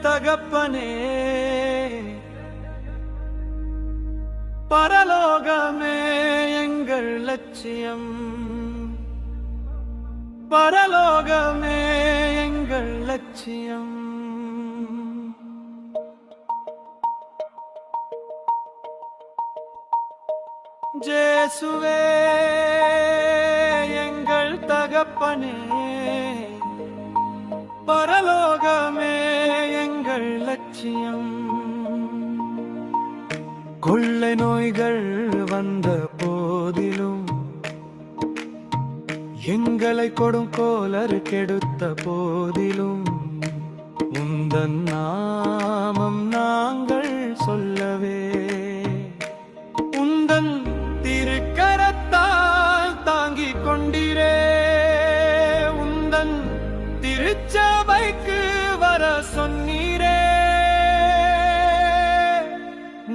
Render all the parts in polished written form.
தகப்பனே, பரலோகமே எங்கள் லட்சியம், பரலோகமே எங்கள் லட்சியம். இயேசுவே எங்கள் தகப்பனே, பரலோகமே எங்கள் லட்சியம். கொள்ளை நோய்கள் வந்த போதிலும், எங்களை கொடுங்கோலர் கெடுத்த போதிலும், உந்தன் நாமம் நாங்கள் சொல்லவே, உந்தன் திருக்கரத்தால் தாங்கிக் கொண்டிரே, உந்தன் திருச்சபைக்கு வர சொன்னீரே,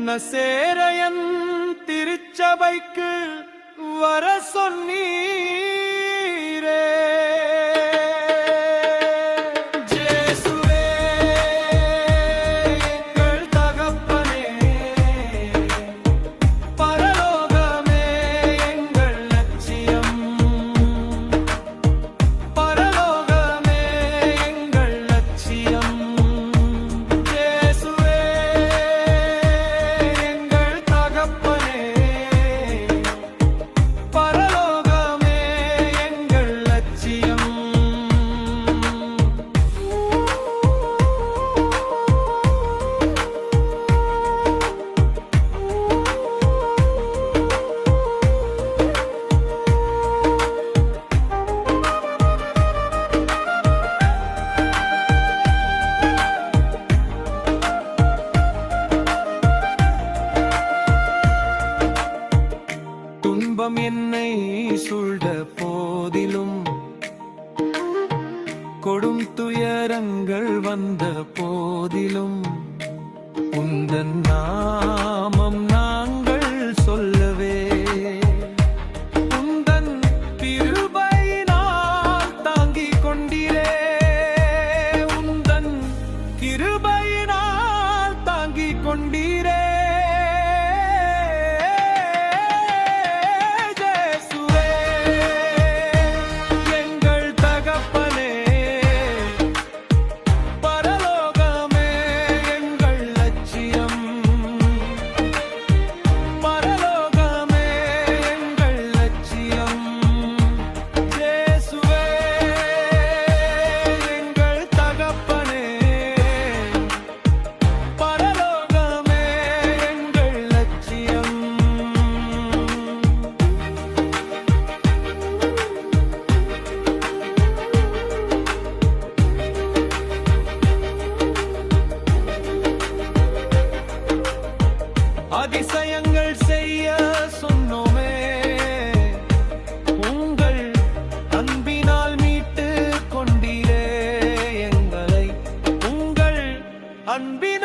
நசேரையன் திருச்சபைக்கு வர சொன்னீரே. துன்பம் என்னை சூழ்ந்த போதிலும், கொடும் துயரங்கள் வந்த போதிலும், உந்தன் நாமம் நாங்கள் சொல்லவே, உந்தன் கிருபையினால் தாங்கிக் கொண்டீரே, உந்தன் கிருபையினால் தாங்கிக் கொண்டீரே. அதிசயங்கள் செய்ய சொன்னோமே, உங்கள் அன்பினால் மீட்டு கொண்டீரே எங்களை, உங்கள் அன்பினால்